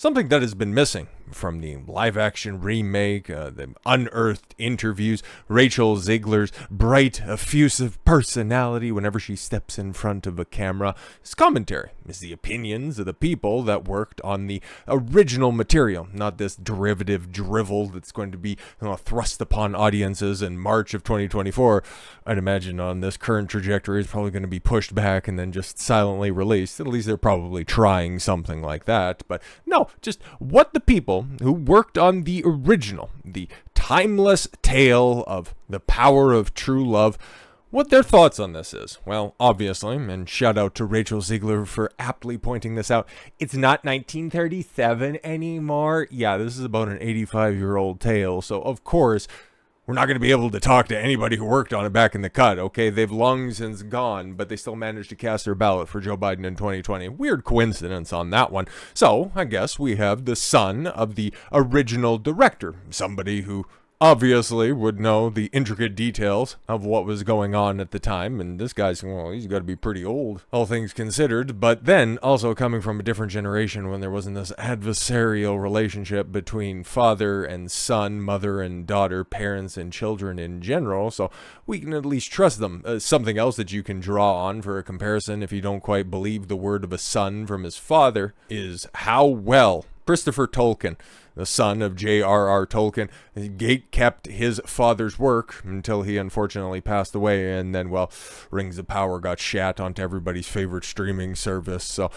Something that has been missing from the live-action remake, the unearthed interviews, Rachel Zegler's bright, effusive personality whenever she steps in front of a camera, is commentary, is the opinions of the people that worked on the original material, not this derivative drivel that's going to be thrust upon audiences in March of 2024. I'd imagine on this current trajectory, it's probably going to be pushed back and then just silently released. At least they're probably trying something like that. But no, just what the people who worked on the original, the timeless tale of the power of true love, what their thoughts on this is. Well, obviously, and shout out to Rachel Zegler for aptly pointing this out, it's not 1937 anymore. Yeah, this is about an 85-year-old tale, so of course, we're not going to be able to talk to anybody who worked on it back in the cut, okay? They've long since gone, but they still managed to cast their ballot for Joe Biden in 2020. Weird coincidence on that one. So, I guess we have the son of the original director, somebody who obviously would know the intricate details of what was going on at the time, and this guy's, well, he's got to be pretty old, all things considered, but then also coming from a different generation when there wasn't this adversarial relationship between father and son, mother and daughter, parents and children in general, so we can at least trust them. Something else that you can draw on for a comparison if you don't quite believe the word of a son from his father is how well Christopher Tolkien, the son of J.R.R. Tolkien, gate-kept his father's work until he unfortunately passed away, and then, well, Rings of Power got shat onto everybody's favorite streaming service. So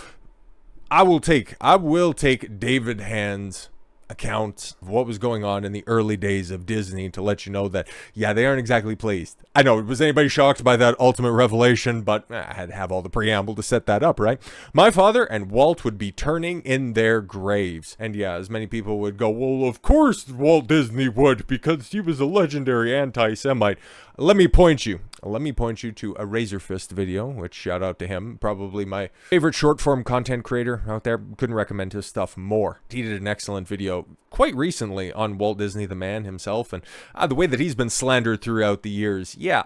I will take David Hand's account of what was going on in the early days of Disney to let you know that, yeah, they aren't exactly pleased. I know, was anybody shocked by that ultimate revelation? But I had to have all the preamble to set that up, right? My father and Walt would be turning in their graves. And yeah, as many people would go, well, of course Walt Disney would, because he was a legendary anti-Semite. Let me point you to a Razor Fist video, which shout out to him, probably my favorite short form content creator out there. Couldn't recommend his stuff more. He did an excellent video quite recently on Walt Disney, the man himself, and the way that he's been slandered throughout the years. Yeah,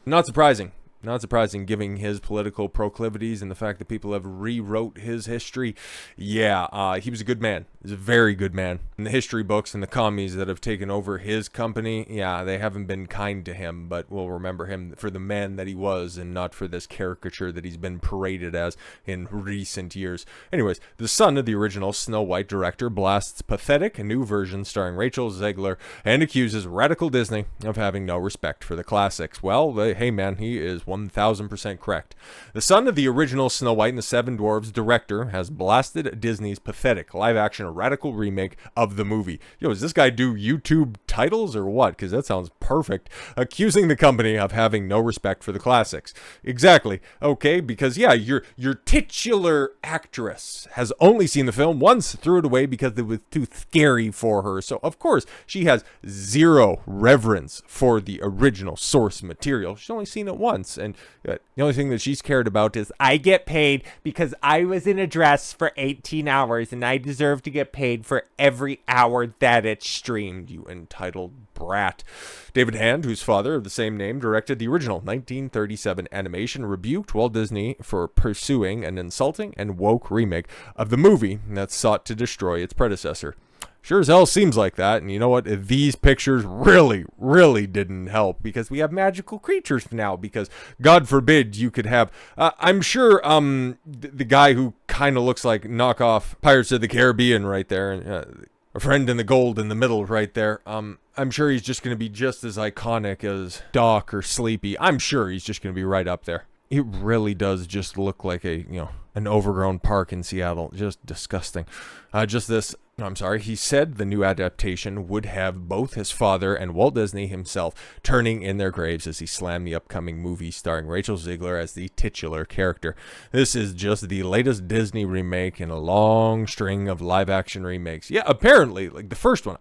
not surprising. Not surprising, given his political proclivities and the fact that people have rewrote his history. Yeah, he was a good man. He's a very good man. And the history books and the commies that have taken over his company, yeah, they haven't been kind to him, but we'll remember him for the man that he was and not for this caricature that he's been paraded as in recent years. Anyways, the son of the original Snow White director blasts pathetic new version starring Rachel Zegler and accuses radical Disney of having no respect for the classics. Well, hey man, he is 1000% correct. The son of the original Snow White and the Seven Dwarfs director has blasted Disney's pathetic live-action radical remake of the movie. Yo, does this guy do YouTube titles or what? Because that sounds perfect. Accusing the company of having no respect for the classics. Exactly. Okay, because yeah, your titular actress has only seen the film once, threw it away because it was too scary for her. So of course, she has zero reverence for the original source material. She's only seen it once. And the only thing that she's cared about is, I get paid because I was in a dress for 18 hours and I deserve to get paid for every hour that it's streamed, you entitled brat. David Hand, whose father of the same name directed the original 1937 animation, rebuked Walt Disney for pursuing an insulting and woke remake of the movie that sought to destroy its predecessor. Sure as hell seems like that, and you know what? These pictures really didn't help, because we have magical creatures now, because God forbid you could have, I'm sure, the guy who kind of looks like knockoff Pirates of the Caribbean right there, a friend in the gold in the middle right there, I'm sure he's just going to be just as iconic as Doc or Sleepy. I'm sure he's just going to be right up there. It really does just look like an overgrown park in Seattle. Just disgusting. He said the new adaptation would have both his father and Walt Disney himself turning in their graves as he slammed the upcoming movie starring Rachel Zegler as the titular character. This is just the latest Disney remake in a long string of live-action remakes. Yeah, apparently, like the first one,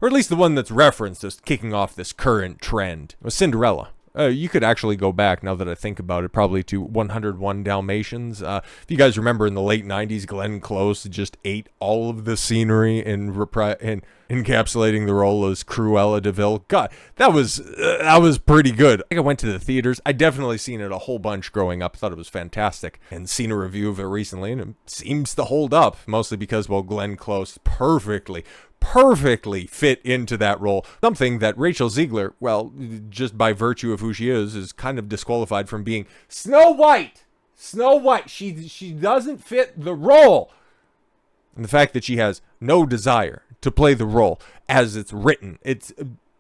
or at least the one that's referenced as kicking off this current trend, was Cinderella. You could actually go back, now that I think about it, probably to 101 Dalmatians. If you guys remember, in the late 90s, Glenn Close just ate all of the scenery in encapsulating the role as Cruella de Vil. God, that was pretty good. I think I went to the theaters. I definitely seen it a whole bunch growing up. Thought it was fantastic, and seen a review of it recently, and it seems to hold up, mostly because, well, Glenn Close perfectly fit into that role. Something that Rachel Zegler, well, just by virtue of who she is kind of disqualified from being Snow White. Snow White. She doesn't fit the role. And the fact that she has no desire to play the role as it's written, it's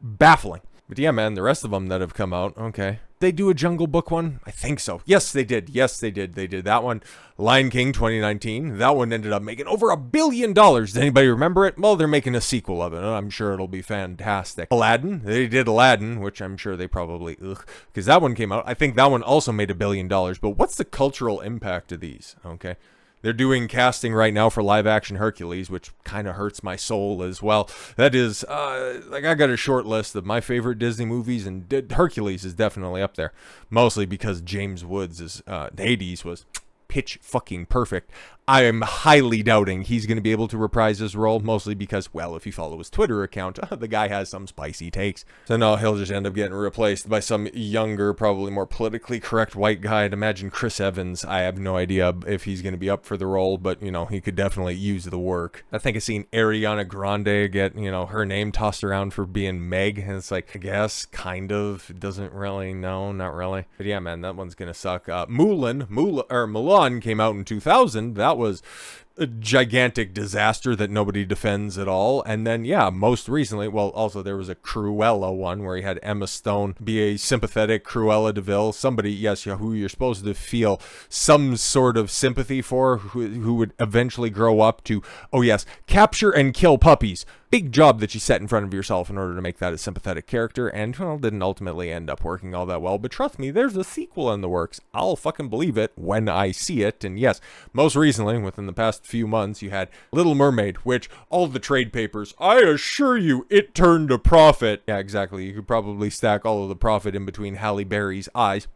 baffling. But yeah, man, the rest of them that have come out, okay. They do a Jungle Book one? I think so. Yes, they did. They did that one. Lion King 2019. That one ended up making over $1 billion. Does anybody remember it? Well, they're making a sequel of it. I'm sure it'll be fantastic. Aladdin. They did Aladdin, which I'm sure they probably, because that one came out. I think that one also made $1 billion. But what's the cultural impact of these? Okay. They're doing casting right now for live-action Hercules, which kind of hurts my soul as well. That is, I got a short list of my favorite Disney movies, and Hercules is definitely up there. Mostly because James Woods' the 80s was pitch fucking perfect. I am highly doubting he's going to be able to reprise his role, mostly because, well, if you follow his Twitter account, the guy has some spicy takes. So no, he'll just end up getting replaced by some younger, probably more politically correct white guy. I'd imagine Chris Evans. I have no idea if he's going to be up for the role, but, he could definitely use the work. I think I've seen Ariana Grande get, her name tossed around for being Meg, and it's like, I guess, kind of. It doesn't really, no, not really. But yeah, man, that one's going to suck. Mulan came out in 2000. That was a gigantic disaster that nobody defends at all. And then, yeah, most recently, well, also there was a Cruella one where he had Emma Stone be a sympathetic Cruella de Vil, somebody, yes, who you're supposed to feel some sort of sympathy for, who would eventually grow up to, oh yes, capture and kill puppies. Big job that you set in front of yourself in order to make that a sympathetic character, and, well, didn't ultimately end up working all that well. But trust me, there's a sequel in the works. I'll fucking believe it when I see it. And yes, most recently, within the past few months, you had Little Mermaid, which all the trade papers, I assure you, it turned a profit. Yeah, exactly. You could probably stack all of the profit in between Halle Berry's eyes.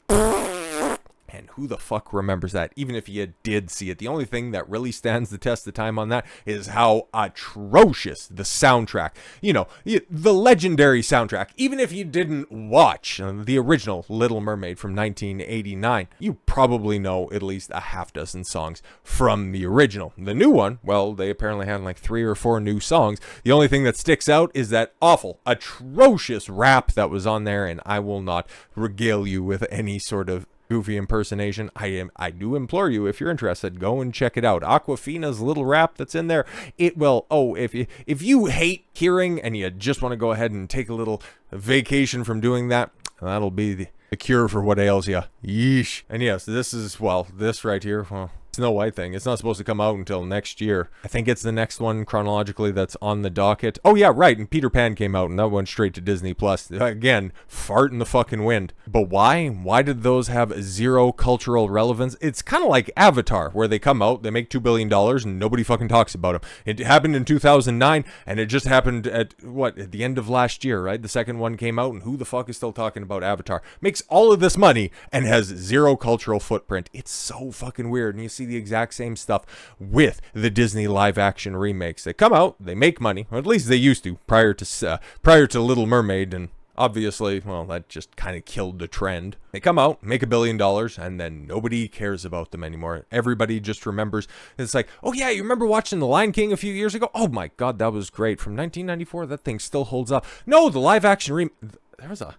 And who the fuck remembers that? Even if you did see it, the only thing that really stands the test of time on that is how atrocious the soundtrack, the legendary soundtrack. Even if you didn't watch the original Little Mermaid from 1989, you probably know at least a half dozen songs from the original. The new one, well, they apparently had like 3 or 4 new songs. The only thing that sticks out is that awful, atrocious rap that was on there, and I will not regale you with any sort of goofy impersonation. I do implore you, if you're interested, go and check it out. Aquafina's little rap that's in there, it will, if you hate hearing and you just want to go ahead and take a little vacation from doing that, that'll be the cure for what ails you. Yeesh. And yes, this right here, Snow White thing. It's not supposed to come out until next year. I think it's the next one chronologically that's on the docket. Oh yeah, right. And Peter Pan came out and that went straight to Disney Plus. Again, fart in the fucking wind. But why? Why did those have zero cultural relevance? It's kind of like Avatar, where they come out, they make $2 billion and nobody fucking talks about them. It happened in 2009 and it just happened at the end of last year, right? The second one came out and who the fuck is still talking about Avatar? Makes all of this money and has zero cultural footprint. It's so fucking weird. And you see the exact same stuff with the Disney live action remakes. They come out, they make money, or at least they used to prior to Little Mermaid, and obviously, well, that just kind of killed the trend. They come out, make $1 billion, and then nobody cares about them anymore. Everybody just remembers. It's like, oh yeah, you remember watching The Lion King a few years ago? Oh my god, that was great. From 1994, that thing still holds up. No, the live action there was a...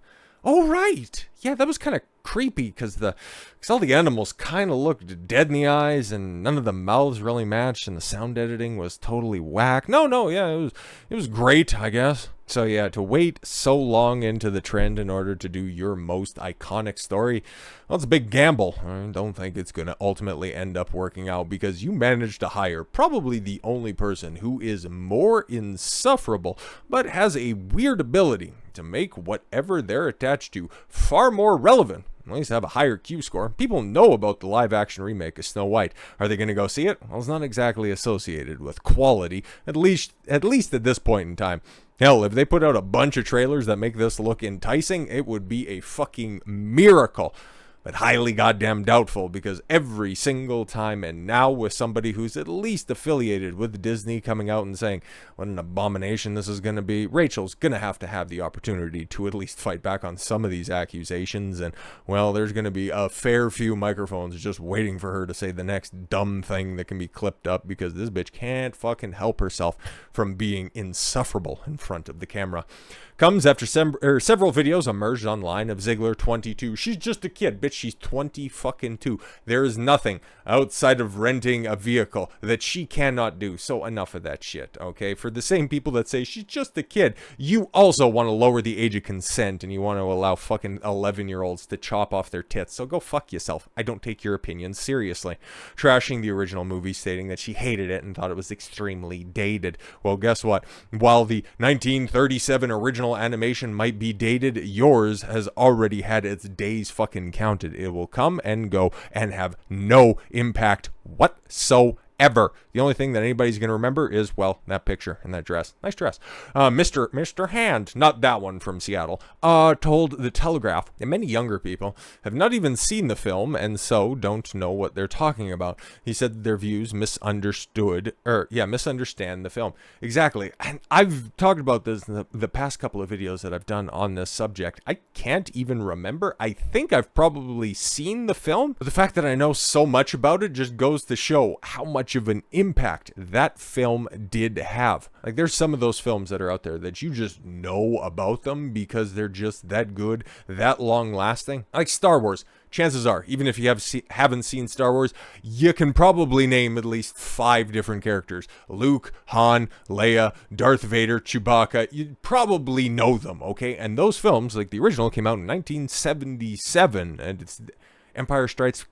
Oh, right. Yeah, that was kind of creepy because all the animals kind of looked dead in the eyes and none of the mouths really matched and the sound editing was totally whack. No, yeah, it was great, I guess. So yeah, to wait so long into the trend in order to do your most iconic story, well, it's a big gamble. I don't think it's going to ultimately end up working out because you managed to hire probably the only person who is more insufferable but has a weird ability to make whatever they're attached to far more relevant. At least have a higher Q score. People know about the live action remake of Snow White. Are they going to go see it? Well, it's not exactly associated with quality, at least at this point in time. Hell, if they put out a bunch of trailers that make this look enticing, it would be a fucking miracle. But highly goddamn doubtful, because every single time, and now with somebody who's at least affiliated with Disney coming out and saying what an abomination this is going to be, Rachel's going to have the opportunity to at least fight back on some of these accusations. And, well, there's going to be a fair few microphones just waiting for her to say the next dumb thing that can be clipped up, because this bitch can't fucking help herself from being insufferable in front of the camera. Comes after several videos emerged online of Zegler 22. She's just a kid, bitch. She's 20 fucking 2. There is nothing outside of renting a vehicle that she cannot do. So enough of that shit, okay? For the same people that say she's just a kid, you also want to lower the age of consent, and you want to allow fucking 11-year-olds to chop off their tits. So go fuck yourself. I don't take your opinions seriously. Trashing the original movie, stating that she hated it and thought it was extremely dated. Well, guess what? While the 1937 original animation might be dated, yours has already had its days fucking counted. It will come and go and have no impact whatsoever. The only thing that anybody's going to remember is, well, that picture and that dress. Nice dress. Mr. Hand, not that one from Seattle, told The Telegraph that many younger people have not even seen the film and so don't know what they're talking about. He said their views misunderstand the film. Exactly. And I've talked about this in the past couple of videos that I've done on this subject. I can't even remember. I think I've probably seen the film, but the fact that I know so much about it just goes to show how much of an impact that film did have. Like, there's some of those films that are out there that you just know about them because they're just that good, that long lasting. Like Star Wars. Chances are, even if you haven't seen Star Wars, you can probably name at least 5 different characters. Luke, Han, Leia, Darth Vader, Chewbacca. You probably know them, okay? And those films, like the original, came out in 1977, and it's Empire Strikes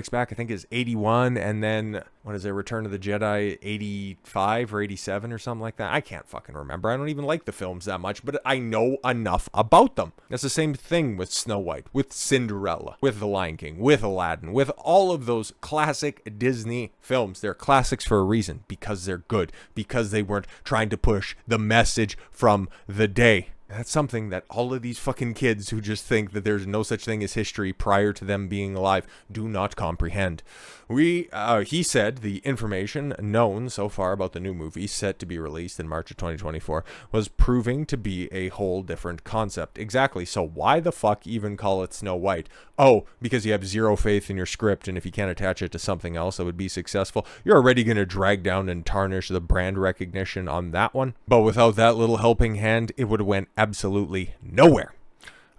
Back, I think, is 81, and then, what is it, Return of the Jedi, 85 or 87 or something like that? I can't fucking remember. I don't even like the films that much, but I know enough about them. It's the same thing with Snow White, with Cinderella, with The Lion King, with Aladdin, with all of those classic Disney films. They're classics for a reason, because they're good, because they weren't trying to push the message from the day. That's something that all of these fucking kids who just think that there's no such thing as history prior to them being alive do not comprehend. He said the information known so far about the new movie set to be released in March of 2024 was proving to be a whole different concept. Exactly. So why the fuck even call it Snow White? Oh, because you have zero faith in your script, and if you can't attach it to something else that would be successful, you're already going to drag down and tarnish the brand recognition on that one. But without that little helping hand, it would have went absolutely nowhere.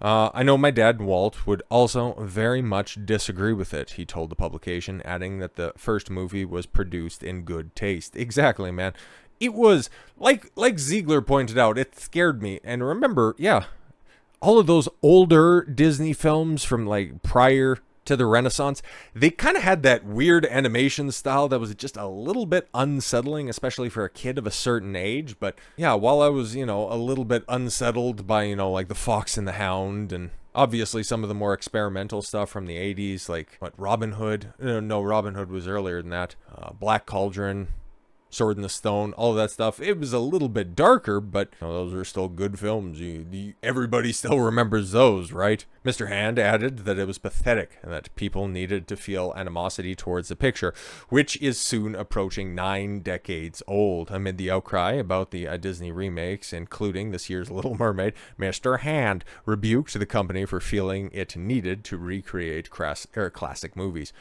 I know my dad, Walt, would also very much disagree with it, he told the publication, adding that the first movie was produced in good taste. Exactly, man. It was, like Zegler pointed out, it scared me. And remember, yeah, all of those older Disney films from like prior to the Renaissance, they kind of had that weird animation style that was just a little bit unsettling, especially for a kid of a certain age. But yeah, while I was, a little bit unsettled by, like The Fox and the Hound, and obviously some of the more experimental stuff from the 80s, like Robin Hood. No, Robin Hood was earlier than that. Black Cauldron, Sword in the Stone, all of that stuff. It was a little bit darker, but those are still good films. Everybody still remembers those, right? Mr. Hand added that it was pathetic and that people needed to feel animosity towards the picture, which is soon approaching 9 decades old. Amid the outcry about the Disney remakes, including this year's Little Mermaid, Mr. Hand rebuked the company for feeling it needed to recreate classic movies.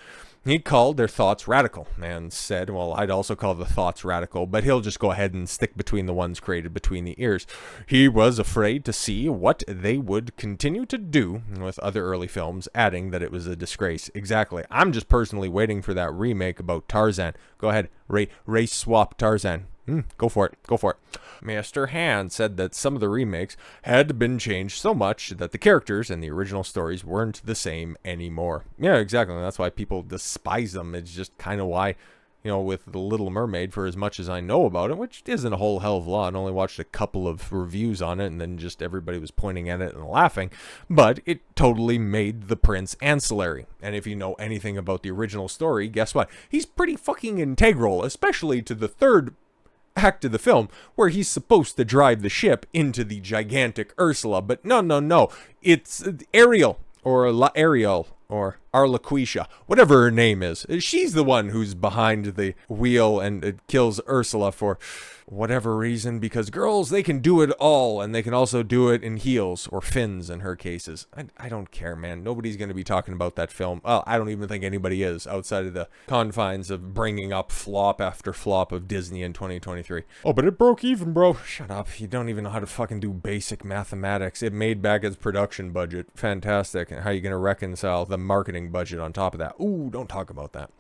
He called their thoughts radical and said, well, I'd also call the thoughts radical, but he'll just go ahead and stick between the ones created between the ears. He was afraid to see what they would continue to do with other early films, adding that it was a disgrace. Exactly. I'm just personally waiting for that remake about Tarzan. Go ahead, race swap Tarzan. Go for it. Mr. Hand said that some of the remakes had been changed so much that the characters and the original stories weren't the same anymore. Yeah, exactly. That's why people despise them. It's just kind of why, with The Little Mermaid, for as much as I know about it, which isn't a whole hell of a lot. I only watched a couple of reviews on it, and then just everybody was pointing at it and laughing. But it totally made the prince ancillary. And if you know anything about the original story, guess what? He's pretty fucking integral, especially to the third act of the film where he's supposed to drive the ship into the gigantic Ursula. But no. It's Ariel or Ariel or Arlequisha, whatever her name is. She's the one who's behind the wheel and kills Ursula for whatever reason, because girls, they can do it all, and they can also do it in heels or fins in her cases. I don't care, man. Nobody's going to be talking about that film. Well, I don't even think anybody is outside of the confines of bringing up flop after flop of Disney in 2023. Oh, but it broke even, bro. Shut up. You don't even know how to fucking do basic mathematics. It made back its production budget. Fantastic. And how are you going to reconcile the marketing budget on top of that? Ooh, don't talk about that.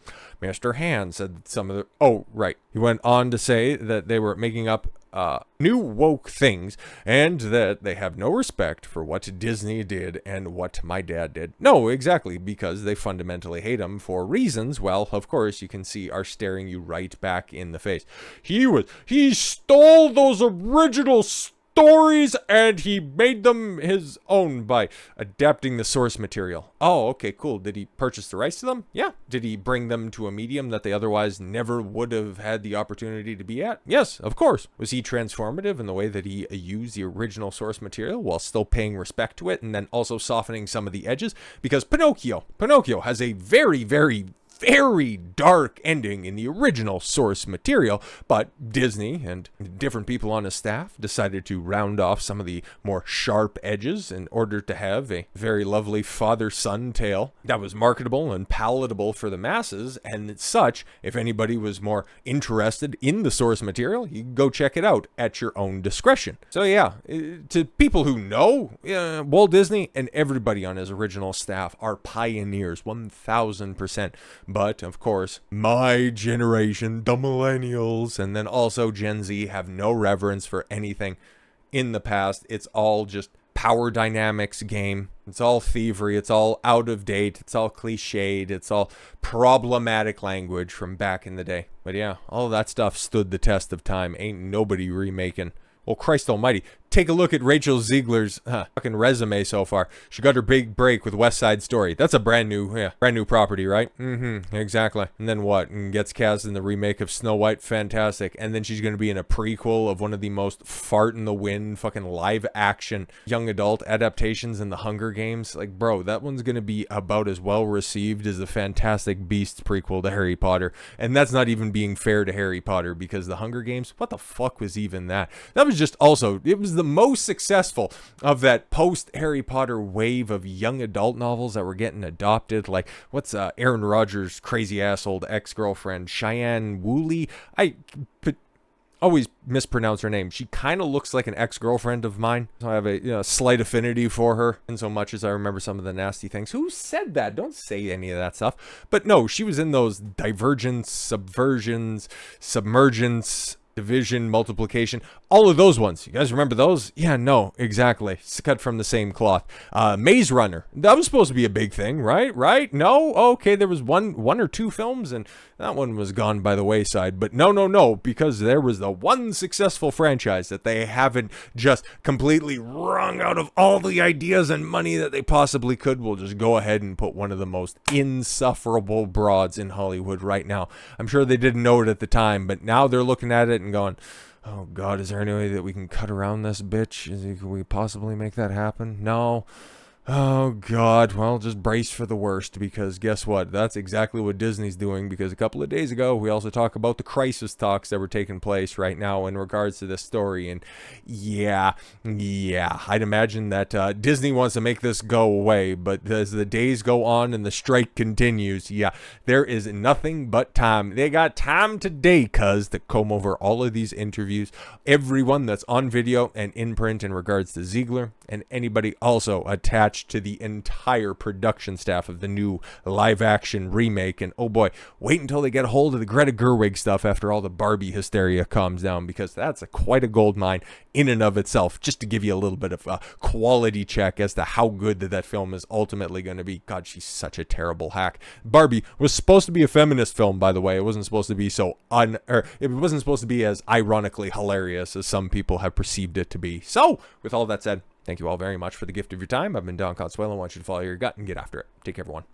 Mr. Hand said that some of the... Oh, right. He went on to say that they were making up new woke things and that they have no respect for what Disney did and what my dad did. No, exactly, because they fundamentally hate him for reasons, well, of course, you can see are staring you right back in the face. He stole those original stories and he made them his own by adapting the source material. Oh, okay, cool. Did he purchase the rights to them? Yeah. Did he bring them to a medium that they otherwise never would have had the opportunity to be at? Yes, of course. Was he transformative in the way that he used the original source material while still paying respect to it and then also softening some of the edges? Because Pinocchio has a very, very dark ending in the original source material, but Disney and different people on his staff decided to round off some of the more sharp edges in order to have a very lovely father-son tale that was marketable and palatable for the masses. And such, if anybody was more interested in the source material, you can go check it out at your own discretion. So yeah, to people who know, Walt Disney and everybody on his original staff are pioneers, 1000%. But, of course, my generation, the millennials, and then also Gen Z have no reverence for anything in the past. It's all just power dynamics game. It's all thievery. It's all out of date. It's all cliched. It's all problematic language from back in the day. But yeah, all of that stuff stood the test of time. Ain't nobody remaking. Well, Christ almighty. Take a look at Rachel Zegler's fucking resume so far. She got her big break with West Side Story. That's a brand new property, right? Exactly. And then what? And gets cast in the remake of Snow White. Fantastic. And then she's going to be in a prequel of one of the most fart in the wind fucking live action young adult adaptations in the Hunger Games. Like, bro, that one's going to be about as well received as the Fantastic Beasts prequel to Harry Potter. And that's not even being fair to Harry Potter, because the Hunger Games, what the fuck was even that? That was just also, it was the most successful of that post Harry Potter wave of young adult novels that were getting adopted. Like, what's Aaron Rodgers' crazy ass old ex-girlfriend, Cheyenne Woolley? I always mispronounce her name. She kind of looks like an ex-girlfriend of mine, so I have a slight affinity for her, in so much as I remember some of the nasty things. Who said that? Don't say any of that stuff. But no, she was in those Divergence, Subversions, Submergence, Division, Multiplication, all of those ones. You guys remember those? Yeah, no, exactly. It's cut from the same cloth. Maze Runner. That was supposed to be a big thing, right? No? Okay, there was one or two films, and that one was gone by the wayside. But no, because there was the one successful franchise that they haven't just completely wrung out of all the ideas and money that they possibly could. We'll just go ahead and put one of the most insufferable broads in Hollywood right now. I'm sure they didn't know it at the time, but now they're looking at it and going, oh God, is there any way that we can cut around this bitch? Can we possibly make that happen? No. Oh God, well, just brace for the worst, because guess what? That's exactly what Disney's doing, because a couple of days ago, we also talked about the crisis talks that were taking place right now in regards to this story, and yeah, I'd imagine that Disney wants to make this go away, but as the days go on and the strike continues, yeah, there is nothing but time. They got time today, cuz, to comb over all of these interviews, everyone that's on video and in print in regards to Zegler, and anybody also attached to the entire production staff of the new live action remake. And oh boy, wait until they get a hold of the Greta Gerwig stuff after all the Barbie hysteria calms down, because that's quite a gold mine in and of itself, just to give you a little bit of a quality check as to how good that film is ultimately going to be. God, she's such a terrible hack. Barbie was supposed to be a feminist film, by the way. It wasn't supposed to be it wasn't supposed to be as ironically hilarious as some people have perceived it to be. So with all that said, thank you all very much for the gift of your time. I've been Don Consuelo. I want you to follow your gut and get after it. Take care, everyone.